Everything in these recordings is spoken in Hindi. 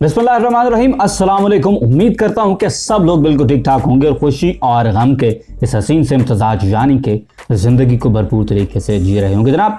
बिस्मिल्लाहिर्रहमानिर्रहीम, अस्सलाम वालेकुम। उम्मीद करता हूँ कि सब लोग बिल्कुल ठीक ठाक होंगे और खुशी और गम के इस हसीन से इम्तजाज यानी कि ज़िंदगी को भरपूर तरीके से जी रहे होंगे। जनाब,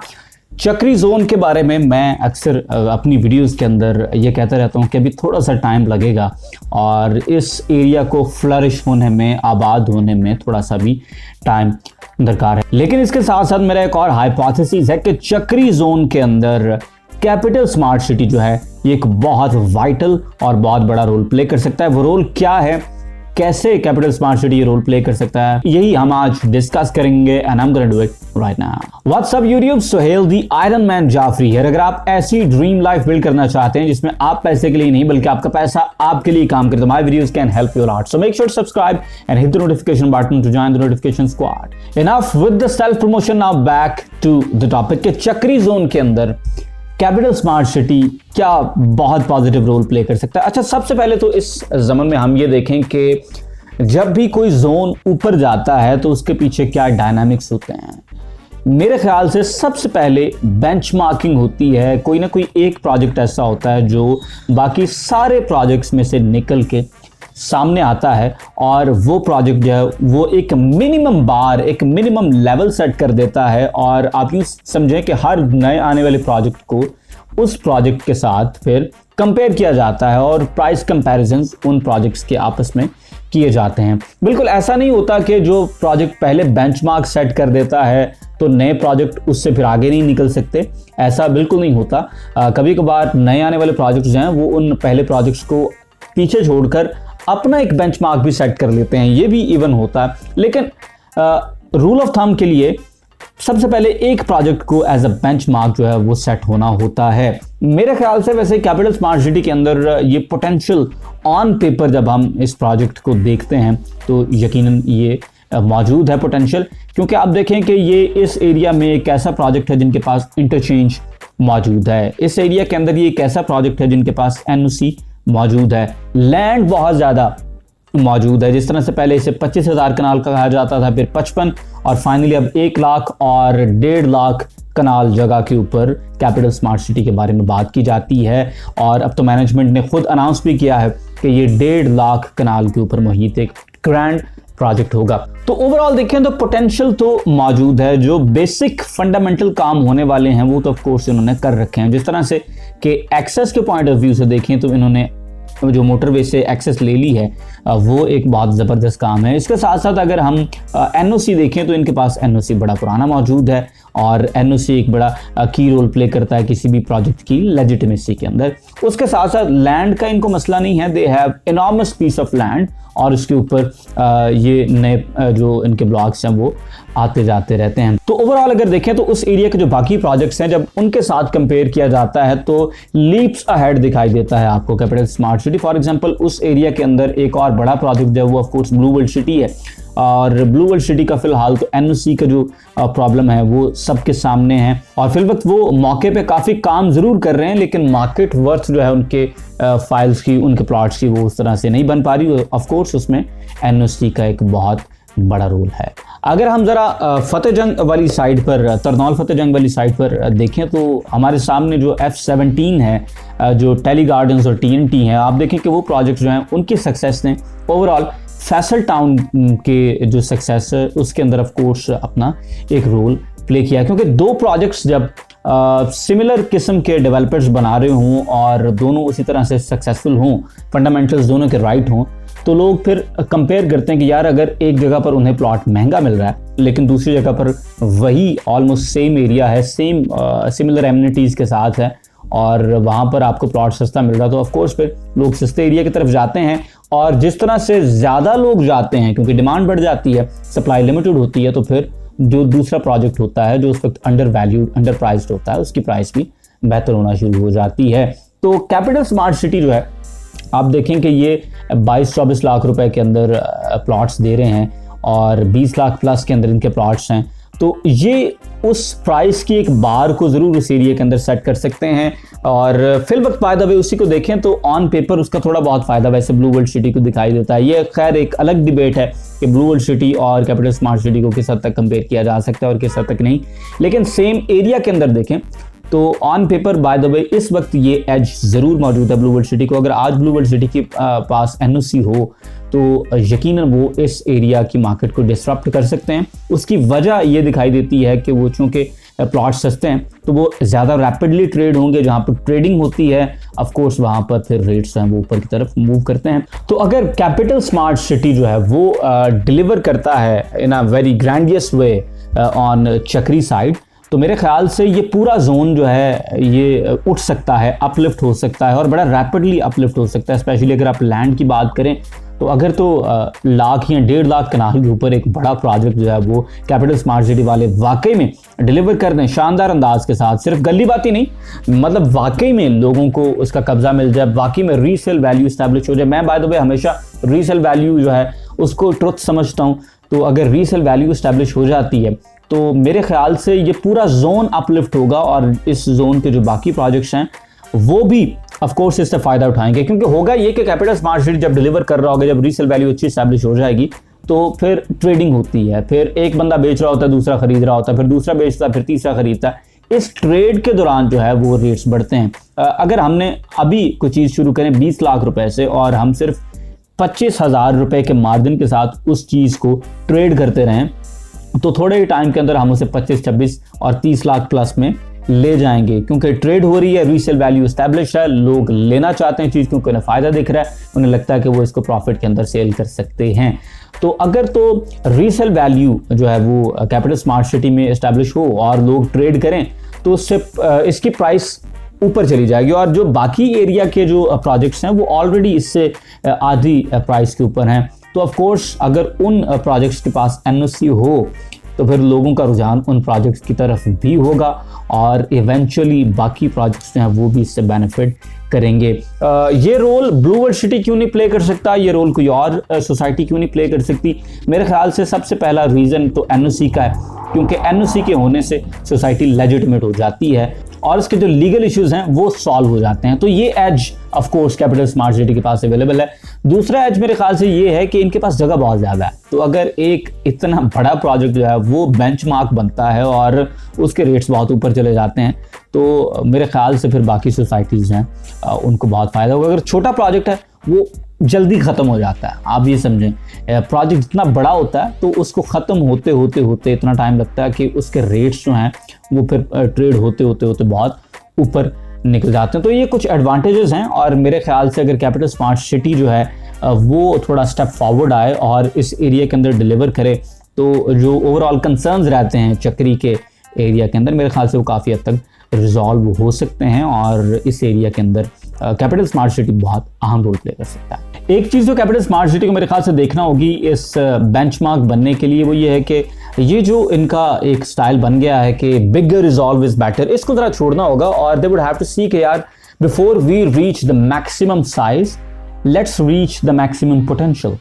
चक्री जोन के बारे में मैं अक्सर अपनी वीडियोस के अंदर ये कहता रहता हूँ कि अभी थोड़ा सा टाइम लगेगा और इस एरिया को फ्लरिश होने में, आबाद होने में थोड़ा सा भी टाइम दरकार है। लेकिन इसके साथ साथ मेरा एक और हाइपोथेसिस है कि चक्री जोन के अंदर कैपिटल स्मार्ट सिटी जो है ये एक बहुत वाइटल और बहुत बड़ा रोल प्ले कर सकता है। वो रोल क्या है, कैसे कैपिटल स्मार्ट सिटी ये रोल प्ले कर सकता है, यही हम आज डिस्कस करेंगे and I am gonna do it right now. What's up YouTube, Sohail the iron man Jafri है। अगर आप ऐसी ड्रीम लाइफ बिल्ड करना चाहते हैं जिसमें आप पैसे के लिए नहीं बल्कि आपका पैसा आपके लिए काम करे, तो my videos can help you lot. So make sure to subscribe and hit the notification button to join the notification squad. Enough with the self promotion, now back to the topic के चक्री जोन के अंदर कैपिटल स्मार्ट सिटी क्या बहुत पॉजिटिव रोल प्ले कर सकता है। अच्छा, सबसे पहले तो इस ज़मन में हम ये देखें कि जब भी कोई जोन ऊपर जाता है तो उसके पीछे क्या डायनामिक्स होते हैं। मेरे ख्याल से सबसे पहले बेंचमार्किंग होती है। कोई ना कोई एक प्रोजेक्ट ऐसा होता है जो बाकी सारे प्रोजेक्ट्स में से निकल के सामने आता है और वो प्रोजेक्ट जो है वो एक मिनिमम बार, एक मिनिमम लेवल सेट कर देता है और आप यूँ समझें कि हर नए आने वाले प्रोजेक्ट को उस प्रोजेक्ट के साथ फिर कंपेयर किया जाता है और प्राइस कंपैरिजंस उन प्रोजेक्ट्स के आपस में किए जाते हैं। बिल्कुल ऐसा नहीं होता कि जो प्रोजेक्ट पहले बेंचमार्क सेट कर देता है तो नए प्रोजेक्ट उससे फिर आगे नहीं निकल सकते, ऐसा बिल्कुल नहीं होता। कभी कभार नए आने वाले प्रोजेक्ट्स जो हैं वो उन पहले प्रोजेक्ट्स को पीछे छोड़कर अपना एक बेंचमार्क भी सेट कर लेते हैं, ये भी इवन होता है। लेकिन रूल ऑफ थंब के लिए सबसे पहले एक प्रोजेक्ट को एज अ बेंचमार्क जो है वो सेट होना होता है। मेरे ख्याल से वैसे कैपिटल स्मार्ट सिटी के अंदर ये पोटेंशियल ऑन पेपर जब हम इस प्रोजेक्ट को देखते हैं तो यकीनन ये मौजूद है पोटेंशियल, क्योंकि आप देखें कि ये इस एरिया में एक ऐसा प्रोजेक्ट है जिनके पास इंटरचेंज मौजूद है। इस एरिया के अंदर ये एक ऐसा प्रोजेक्ट है जिनके पास एनओसी मौजूद है। लैंड बहुत ज़्यादा मौजूद है। जिस तरह से पहले इसे 25,000 कनाल का कहा जाता था, फिर 55 और फाइनली अब 1 लाख और 1.5 लाख कनाल जगह के ऊपर कैपिटल स्मार्ट सिटी के बारे में बात की जाती है। और अब तो मैनेजमेंट ने खुद अनाउंस भी किया है कि ये 1.5 लाख कनाल के ऊपर मुहित एक ग्रैंड प्रोजेक्ट होगा। तो ओवरऑल देखें तो पोटेंशियल तो मौजूद है। जो बेसिक फंडामेंटल काम होने वाले हैं वो तो ऑफ कोर्स इन्होंने कर रखे हैं। जिस तरह से कि एक्सेस के पॉइंट ऑफ व्यू से देखें तो इन्होंने जो मोटरवे से एक्सेस ले ली है वो एक बहुत ज़बरदस्त काम है। इसके साथ साथ अगर हम एनओसी देखें तो इनके पास एनओसी बड़ा पुराना मौजूद है और एनओसी एक बड़ा की रोल प्ले करता है किसी भी प्रोजेक्ट की लेजिटिमेसी के अंदर। उसके साथ साथ लैंड का इनको मसला नहीं है, they have enormous piece of land और उसके ऊपर ये नए जो इनके ब्लॉक्स हैं वो आते जाते रहते हैं। तो ओवरऑल अगर देखें तो उस एरिया के जो बाकी प्रोजेक्ट्स हैं जब उनके साथ कंपेयर किया जाता है तो लीप्स अहेड दिखाई देता है आपको capital smart city. For example उस एरिया के अंदर एक और बड़ा प्रोजेक्ट जो है वो of course blue world city है और ब्लू वर्ल्ड सिटी का फिलहाल तो एनओसी का जो प्रॉब्लम है वो सबके सामने है और फिल वक्त वो मौके पे काफ़ी काम ज़रूर कर रहे हैं लेकिन मार्केट वर्थ जो है उनके फाइल्स की, उनके प्लॉट्स की वो उस तरह से नहीं बन पा रही। ऑफ कोर्स उसमें एनओसी का एक बहुत बड़ा रोल है। अगर हम ज़रा फतेहजंग वाली साइड पर, तरनौल फतेहजंग वाली साइड पर देखें तो हमारे सामने जो F-17 है, जो टेली गार्डन्स और TNT हैं, आप देखें कि वो प्रोजेक्ट जो हैं उनकी सक्सेस ने ओवरऑल फैसल टाउन के जो सक्सेस है उसके अंदर ऑफ कोर्स अपना एक रोल प्ले किया, क्योंकि दो प्रोजेक्ट्स जब सिमिलर किस्म के डेवलपर्स बना रहे हों और दोनों उसी तरह से सक्सेसफुल हों, फंडामेंटल्स दोनों के राइट हों, तो लोग फिर कंपेयर करते हैं कि यार अगर एक जगह पर उन्हें प्लॉट महंगा मिल रहा है लेकिन दूसरी जगह पर वही ऑलमोस्ट सेम एरिया है, सेम सिमिलर एमिनिटीज़ के साथ है और वहाँ पर आपको प्लॉट सस्ता मिल रहा है, तो ऑफ कोर्स फिर लोग सस्ते एरिया की तरफ जाते हैं। और जिस तरह से ज़्यादा लोग जाते हैं क्योंकि डिमांड बढ़ जाती है, सप्लाई लिमिटेड होती है, तो फिर जो दूसरा प्रोजेक्ट होता है जो उस वक्त अंडर वैल्यूड, अंडर प्राइस्ड होता है, उसकी प्राइस भी बेहतर होना शुरू हो जाती है। तो कैपिटल स्मार्ट सिटी जो है आप देखें कि ये 22-24 लाख रुपए के अंदर प्लॉट्स दे रहे हैं और 20 लाख प्लस के अंदर इनके प्लॉट्स हैं, तो ये उस प्राइस की एक बार को ज़रूर उस एरिया के अंदर सेट कर सकते हैं। और फिल वक्त बाय द वे उसी को देखें तो ऑन पेपर उसका थोड़ा बहुत फ़ायदा वैसे ब्लू वर्ल्ड सिटी को दिखाई देता है। ये खैर एक अलग डिबेट है कि ब्लू वर्ल्ड सिटी और कैपिटल स्मार्ट सिटी को किस हद तक कंपेयर किया जा सकता है और किस हद तक नहीं, लेकिन सेम एरिया के अंदर देखें तो on paper by the way इस वक्त ये एज ज़रूर मौजूद है ब्लू वर्ल्ड सिटी को। अगर आज ब्लू वर्ल्ड सिटी के पास एनओसी हो तो यकीनन वो इस एरिया की मार्केट को डिसरप्ट कर सकते हैं। उसकी वजह ये दिखाई देती है कि वो चूँकि प्लॉट सस्ते हैं तो वो ज़्यादा रैपिडली ट्रेड होंगे। जहाँ पर ट्रेडिंग होती है ऑफ कोर्स वहाँ पर फिर रेट्स हैं वो ऊपर की तरफ मूव करते हैं। तो अगर कैपिटल स्मार्ट सिटी जो है वो डिलीवर करता है in a very grandiose way on चक्री साइड, तो मेरे ख्याल से ये पूरा जोन जो है ये उठ सकता है, अपलिफ्ट हो सकता है और बड़ा रैपिडली अपलिफ्ट हो सकता है। स्पेशली अगर आप लैंड की बात करें तो अगर तो लाख या 1.5 लाख कनाल के ऊपर एक बड़ा प्रोजेक्ट जो है वो कैपिटल स्मार्ट सिटी वाले वाकई में डिलीवर कर दें शानदार अंदाज के साथ, सिर्फ गली बात ही नहीं, मतलब वाकई में लोगों को उसका कब्जा मिल जाए, वाकई में रीसेल वैल्यू स्टैब्लिश हो जाए। मैं बाय द वे हमेशा रीसेल वैल्यू जो है उसको ट्रुथ समझता हूँ। तो अगर रीसेल वैल्यू स्टैब्लिश हो जाती है तो मेरे ख्याल से ये पूरा जोन अपलिफ्ट होगा और इस जोन के जो बाकी प्रोजेक्ट्स हैं वो भी ऑफ कोर्स इससे फायदा उठाएंगे। क्योंकि होगा ये कि कैपिटल स्मार्ट सिटी जब डिलीवर कर रहा होगा, जब रीसेल वैल्यू अच्छी स्टैब्लिश हो जाएगी तो फिर ट्रेडिंग होती है, फिर एक बंदा बेच रहा होता है, दूसरा खरीद रहा होता है, फिर दूसरा बेचता है, फिर तीसरा खरीदता है। इस ट्रेड के दौरान जो है वो रेट्स बढ़ते हैं। अगर हमने अभी कोई चीज़ शुरू करें 20 लाख रुपए से और हम सिर्फ 25,000 रुपए के मार्जिन के साथ उस चीज़ को ट्रेड करते रहें तो थोड़े ही टाइम के अंदर हम उसे 25, 26 और 30 लाख प्लस में ले जाएंगे। क्योंकि ट्रेड हो रही है, रीसेल वैल्यू एस्टैब्लिश है, लोग लेना चाहते हैं चीज़ क्योंकि उन्हें फ़ायदा दिख रहा है, उन्हें लगता है कि वो इसको प्रॉफिट के अंदर सेल कर सकते हैं। तो अगर तो रीसेल वैल्यू जो है वो कैपिटल स्मार्ट सिटी में एस्टैब्लिश हो और लोग ट्रेड करें तो उससे इसकी प्राइस ऊपर चली जाएगी। और जो बाकी एरिया के जो प्रोजेक्ट्स हैं वो ऑलरेडी इससे आधी प्राइस के ऊपर हैं। तो ऑफ कोर्स अगर उन प्रोजेक्ट्स के पास एनओसी हो तो फिर लोगों का रुझान उन प्रोजेक्ट्स की तरफ भी होगा और इवेंचुअली बाकी प्रोजेक्ट्स जो हैं वो भी इससे बेनिफिट करेंगे। ये रोल ब्लू वर्ल्ड सिटी क्यों नहीं प्ले कर सकता, ये रोल कोई और सोसाइटी क्यों नहीं प्ले कर सकती? मेरे ख्याल से सबसे पहला रीज़न तो एनओसी का है, क्योंकि एनओसी के होने से सोसाइटी लेजिटिमेट हो जाती है और इसके जो लीगल इश्यूज हैं वो सॉल्व हो जाते हैं। तो ये as of course capital smart city के पास अवेलेबल है। दूसरा एज मेरे ख्याल से ये है कि इनके पास जगह बहुत ज़्यादा है। तो अगर एक इतना बड़ा प्रोजेक्ट जो है वो बेंचमार्क बनता है और उसके रेट्स बहुत ऊपर चले जाते हैं तो मेरे ख्याल से फिर बाकी सोसाइटीज़ हैं उनको बहुत फ़ायदा होगा। अगर छोटा प्रोजेक्ट है वो जल्दी ख़त्म हो जाता है। आप ये समझें प्रोजेक्ट जितना बड़ा होता है तो उसको ख़त्म होते होते होते इतना टाइम लगता है कि उसके रेट्स जो हैं वो फिर ट्रेड होते होते होते बहुत ऊपर निकल जाते हैं। तो ये कुछ एडवांटेजेस हैं और मेरे ख्याल से अगर कैपिटल स्मार्ट सिटी जो है वो थोड़ा स्टेप फॉरवर्ड आए और इस एरिया के अंदर डिलीवर करे तो जो ओवरऑल कंसर्न्स रहते हैं चक्री के एरिया के अंदर मेरे ख्याल से वो काफ़ी हद तक रिजॉल्व हो सकते हैं और इस एरिया के अंदर कैपिटल स्मार्ट सिटी बहुत अहम रोल प्ले कर सकता है। एक चीज़ जो कैपिटल स्मार्ट सिटी को मेरे ख्याल से देखना होगी इस बेंचमार्क बनने के लिए वो ये है कि ये जो इनका एक स्टाइल बन गया है कि बिगर इज ऑलवेज बेटर, इसको ज़रा छोड़ना होगा और they would have to see कि यार before we reach the maximum size let's reach the maximum potential.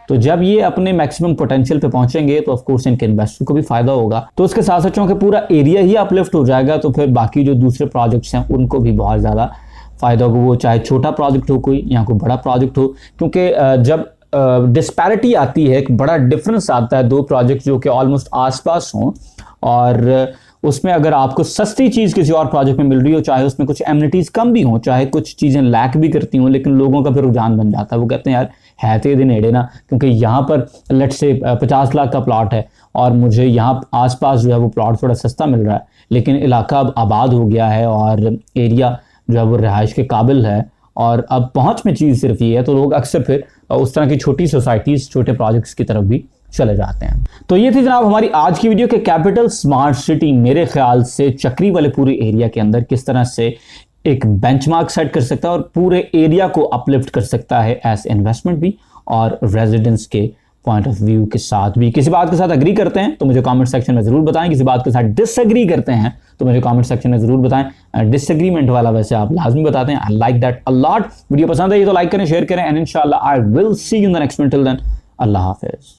तो जब ये अपने मैक्सिमम पोटेंशियल पे पहुंचेंगे तो ऑफ कोर्स इनके इन्वेस्टर को भी फायदा होगा। तो उसके साथ साथ क्योंकि पूरा एरिया ही अपलिफ्ट हो जाएगा तो फिर बाकी जो दूसरे प्रोजेक्ट्स हैं उनको भी बहुत ज़्यादा फायदा होगा, वो चाहे छोटा प्रोजेक्ट हो कोई या कोई बड़ा प्रोजेक्ट हो। क्योंकि जब डिस्पैरिटी आती है, एक बड़ा डिफरेंस आता है दो प्रोजेक्ट जो कि ऑलमोस्ट आसपास हों और उसमें अगर आपको सस्ती चीज़ किसी और प्रोजेक्ट में मिल रही हो, चाहे उसमें कुछ एमिनिटीज़ कम भी हों, चाहे कुछ चीज़ें लैक भी करती हों, लेकिन लोगों का फिर रुझान बन जाता है। वो कहते हैं यार है तो ये दिन नेड़े ना, क्योंकि यहाँ पर लेट से 50 लाख का प्लॉट है और मुझे यहाँ आसपास जो है वो प्लॉट थोड़ा सस्ता मिल रहा है, लेकिन इलाका अब आबाद हो गया है और एरिया जो है वो रिहाइश के काबिल है और अब पहुँच में चीज़ सिर्फ ये है। तो लोग अक्सर फिर उस तरह की छोटी सोसाइटीज़, छोटे प्रोजेक्ट्स की तरफ भी चले जाते हैं। तो ये थी जनाब हमारी आज की वीडियो के कैपिटल स्मार्ट सिटी मेरे ख्याल से चक्री वाले पूरे एरिया के अंदर किस तरह से एक बेंचमार्क सेट कर सकता है और पूरे एरिया को अपलिफ्ट कर सकता है एज इन्वेस्टमेंट भी और रेजिडेंस के पॉइंट ऑफ व्यू के साथ भी। किसी बात के साथ अग्री करते हैं तो मुझे कमेंट सेक्शन में जरूर बताएं, किसी बात के साथ डिसएग्री करते हैं तो मुझे कमेंट सेक्शन में जरूर बताएं। डिसएग्रीमेंट वाला वैसे आप लाजमी बताते हैं। I like that a lot. Video पसंद आई तो लाइक करें, शेयर करें एंड इंशाल्लाह I will see you in the next one. Till then अल्लाह हाफिज।